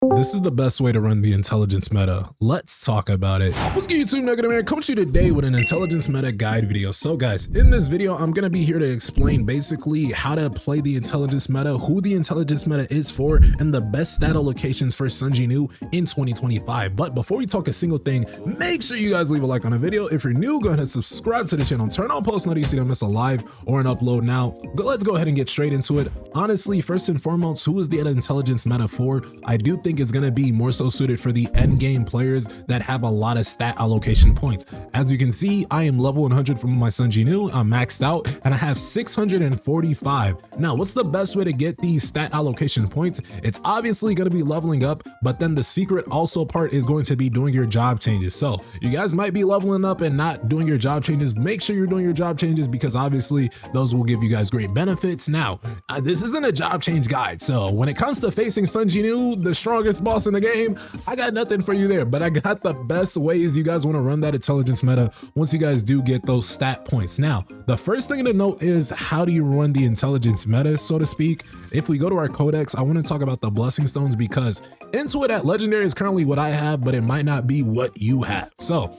This is the best way to run the intelligence meta. Let's talk about it. What's good, YouTube? NoGoodEman coming to you today with an intelligence meta guide video. So guys, in this video, I'm going to be here to explain basically how to play the intelligence meta, who the intelligence meta is for, and the best stat allocations for Sun Jinwoo in 2025. But before we talk a single thing, make sure you guys leave a like on the video. If you're new, go ahead and subscribe to the channel, turn on post notifications so you don't miss a live or an upload. Now, let's go ahead and get straight into it. Honestly, first and foremost, who is the intelligence meta for? I do think it's going to be more so suited for the end game players that have a lot of stat allocation points. As you can see, I am level 100 from my Sun Jinwoo. I'm maxed out and I have 645. Now, what's the best way to get these stat allocation points? It's obviously going to be leveling up, but then the secret also part is going to be doing your job changes. So you guys might be leveling up and not doing your job changes. Make sure you're doing your job changes because obviously those will give you guys great benefits. Now, this isn't a job change guide. So when it comes to facing Sun Jinwoo, the strongest boss in the game, I got nothing for you there, but I got the best ways you guys want to run that intelligence meta once you guys do get those stat points. Now, the first thing to note is how do you run the intelligence meta, so to speak. If we go to our codex, I want to talk about the blessing stones because INTUIT at legendary is currently what I have, but it might not be what you have. So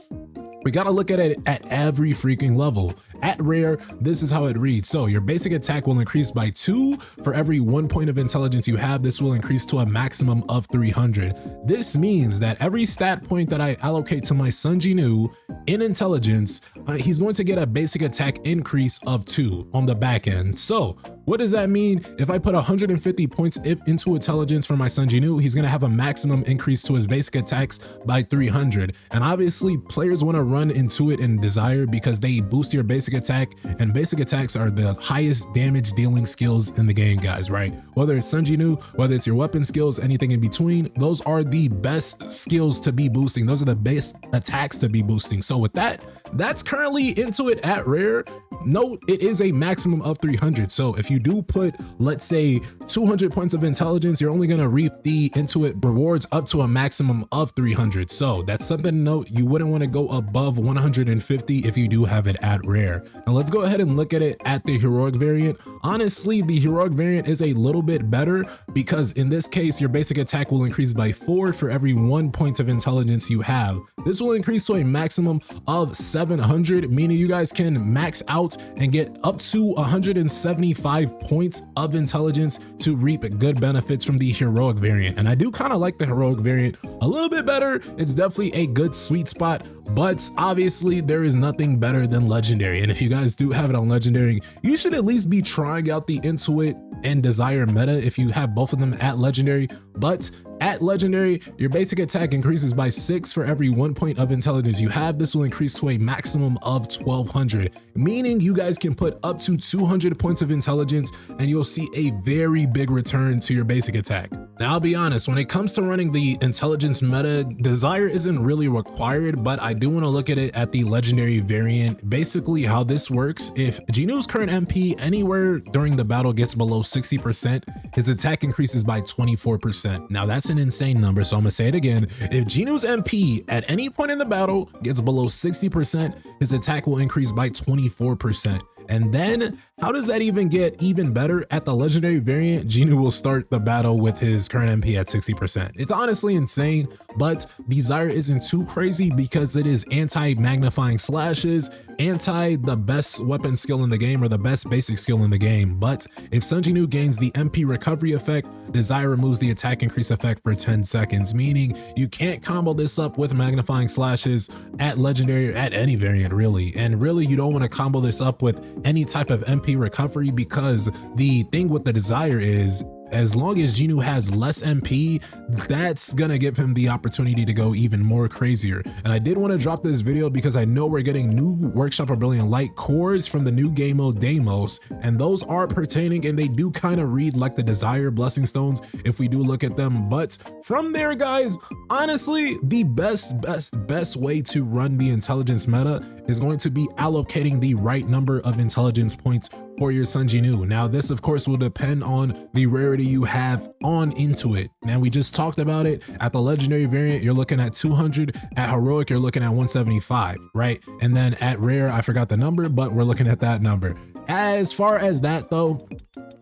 we got to look at it at every freaking level. At rare, this is how it reads. So your basic attack will increase by 2 for every 1 point of intelligence you have. This will increase to a maximum of 300. This means that every stat point that I allocate to my Sun Jinwoo in intelligence, he's going to get a basic attack increase of 2 on the back end. So what does that mean? If I put 150 points into intelligence for my Sun Jinwoo, he's going to have a maximum increase to his basic attacks by 300. And obviously players want to run INTUIT and Desire because they boost your basic attack, and basic attacks are the highest damage dealing skills in the game, guys, right? Whether it's Sun Jinwoo, whether it's your weapon skills, anything in between, those are the best skills to be boosting. Those are the best attacks to be boosting. So with that, that's currently INTUIT at rare. Note, it is a maximum of 300. So if you do put, let's say, 200 points of intelligence, you're only going to reap the INTUIT rewards up to a maximum of 300. So that's something to note. You wouldn't want to go above 150 if you do have it at rare. Now let's go ahead and look at it at the heroic variant. Honestly, the heroic variant is a little bit better because in this case, your basic attack will increase by 4 for every 1 point of intelligence you have. This will increase to a maximum of 700, meaning you guys can max out and get up to 175 points of intelligence to reap good benefits from the heroic variant. And I do kind of like the heroic variant a little bit better. It's definitely a good sweet spot, but obviously there is nothing better than legendary. And if you guys do have it on legendary, you should at least be trying out the INTUIT and Desire meta if you have both of them at legendary. But at legendary, your basic attack increases by 6 for every 1 point of intelligence you have. This will increase to a maximum of 1200, meaning you guys can put up to 200 points of intelligence and you'll see a very big return to your basic attack. Now, I'll be honest, when it comes to running the intelligence meta, Desire isn't really required, but I do want to look at it at the legendary variant. Basically how this works, if Jinwoo's current MP anywhere during the battle gets below 60%, his attack increases by 24%. Now that's an insane number, so I'm gonna say it again. If Jinwoo's MP at any point in the battle gets below 60%, his attack will increase by 24%. And then how does that even get even better? At the legendary variant, Jinwoo will start the battle with his current MP at 60%. It's honestly insane, but Desire isn't too crazy because it is anti-magnifying slashes, anti the best weapon skill in the game or the best basic skill in the game. But if Sun Jinwoo gains the MP recovery effect, Desire removes the attack increase effect for 10 seconds, meaning you can't combo this up with magnifying slashes at legendary or at any variant really. And really you don't want to combo this up with any type of MP recovery because the thing with the Desire is, as long as Jinwoo has less MP, that's gonna give him the opportunity to go even more crazier. And I did want to drop this video because I know we're getting new Workshop of Brilliant Light cores from the new game mode Deimos, and those are pertaining and they do kind of read like the Desire blessing stones if we do look at them. But from there, guys, honestly, the best way to run the intelligence meta is going to be allocating the right number of intelligence points for your Sun Jinwoo. Now this of course will depend on the rarity you have on INTUIT. Now we just talked about it. At the legendary variant, you're looking at 200. At heroic, you're looking at 175, right? And then at rare, I forgot the number, but we're looking at that number. As far as that though,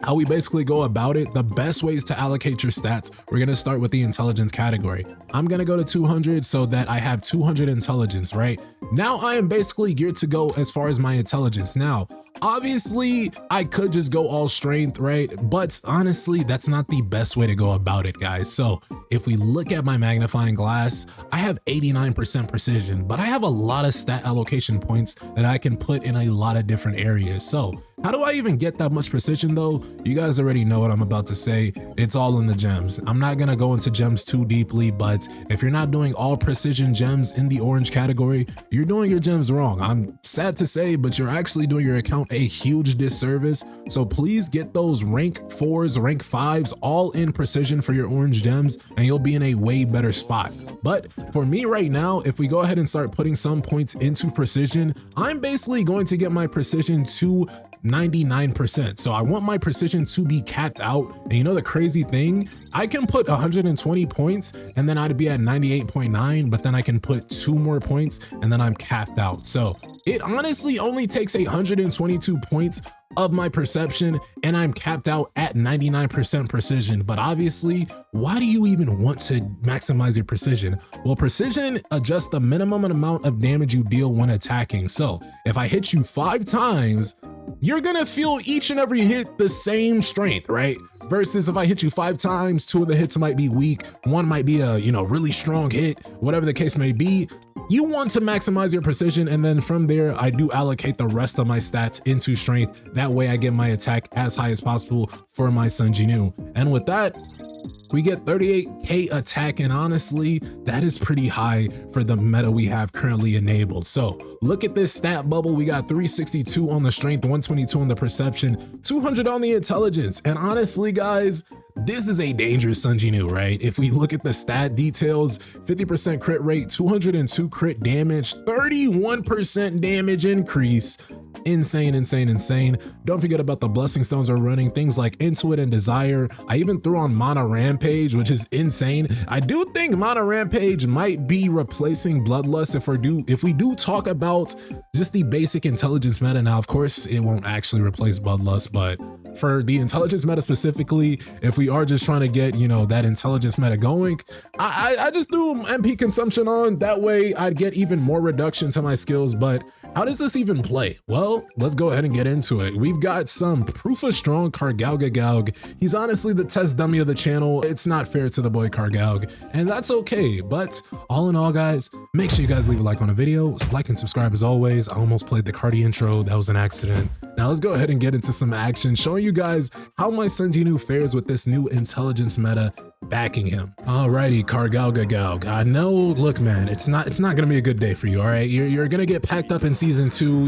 how we basically go about it, the best ways to allocate your stats, we're gonna start with the intelligence category. I'm gonna go to 200 so that I have 200 intelligence, right? Now I am basically geared to go as far as my intelligence. Now, obviously, I could just go all strength, right? But honestly, that's not the best way to go about it, guys. So if we look at my magnifying glass, I have 89% precision, but I have a lot of stat allocation points that I can put in a lot of different areas. So how do I even get that much precision though? You guys already know what I'm about to say. It's all in the gems. I'm not gonna go into gems too deeply, but if you're not doing all precision gems in the orange category, you're doing your gems wrong. I'm sad to say, but you're actually doing your account a huge disservice. So please get those rank 4s, rank 5s, all in precision for your orange gems, and you'll be in a way better spot. But for me right now, if we go ahead and start putting some points into precision, I'm basically going to get my precision to 99%. So I want my precision to be capped out. And you know the crazy thing, I can put 120 points and then I'd be at 98.9, but then I can put 2 more points and then I'm capped out. So it honestly only takes 122 points of my perception and I'm capped out at 99% precision. But obviously, why do you even want to maximize your precision? Well, precision adjusts the minimum amount of damage you deal when attacking. So if I hit you 5 times, you're gonna feel each and every hit the same strength, right? Versus if I hit you 5 times, 2 of the hits might be weak, 1 might be a, really strong hit, whatever the case may be. You want to maximize your precision, and then from there, I do allocate the rest of my stats into strength. That way I get my attack as high as possible for my Sun Jinwoo. And with that, we get 38k attack, and honestly, that is pretty high for the meta we have currently enabled. So look at this stat bubble. We got 362 on the strength, 122 on the perception, 200 on the intelligence. And honestly, guys, this is a dangerous Sun Jinwoo, right? If we look at the stat details, 50% crit rate, 202 crit damage, 31% damage increase. Insane, insane, insane. Don't forget about the blessing stones we're running, things like Intuit and Desire. I even threw on Mana Rampage, which is insane. I do think Mana Rampage might be replacing Bloodlust if we do talk about just the basic intelligence meta. Now, of course, it won't actually replace Bloodlust, but for the intelligence meta specifically, if we are just trying to get, that intelligence meta going, I just do MP consumption on. That way I'd get even more reduction to my skills. But how does this even play? Well, let's go ahead and get into it. We've got some proof of strong KARGALGAN. He's honestly the test dummy of the channel. It's not fair to the boy KARGALGAN, and that's okay. But all in all, guys, make sure you guys leave a like on the video, like and subscribe as always. I almost played the Cardi intro. That was an accident. Now let's go ahead and get into some action, showing you guys how my Sun Jinwoo fares with this new intelligence meta backing him. Alrighty, KARGALGAN. I know, look, man, it's not gonna be a good day for you. All right, you're gonna get packed up in season 2.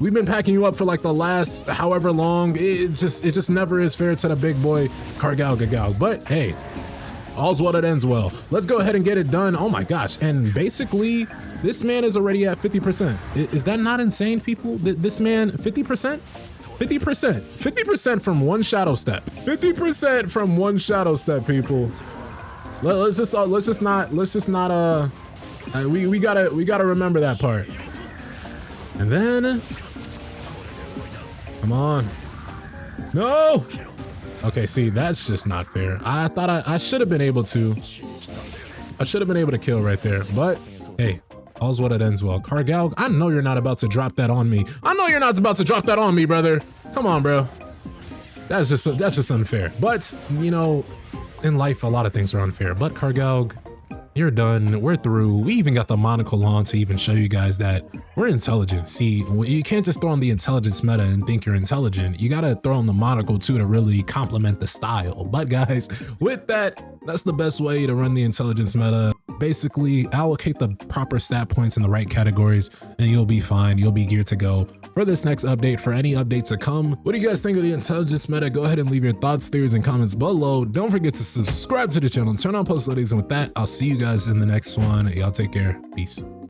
We've been packing you up for like the last however long. It just never is fair to the big boy KARGALGAN. But hey, all's well that ends well. Let's go ahead and get it done. Oh my gosh, and basically this man is already at 50%. Is that not insane, people? This man, 50%? 50% from one shadow step. 50% from one shadow step, people. Let's just not we gotta remember that part. And then, come on. No. Okay, see, that's just not fair. I thought I should have been able to. I should have been able to kill right there, but hey. All's what it ends well. KARGALGAN, I know you're not about to drop that on me. I know you're not about to drop that on me, brother. Come on, bro. That's just unfair. But, in life, a lot of things are unfair. But KARGALGAN, you're done. We're through. We even got the monocle on to even show you guys that we're intelligent. See, you can't just throw on the intelligence meta and think you're intelligent. You gotta throw on the monocle too to really complement the style. But guys, with that, that's the best way to run the intelligence meta. Basically, allocate the proper stat points in the right categories and you'll be fine. You'll be geared to go for this next update, for any updates to come. What do you guys think of the intelligence meta? Go ahead and leave your thoughts, theories, and comments below. Don't forget to subscribe to the channel and turn on post notifications. And with that, I'll see you guys in the next one. Y'all take care. Peace.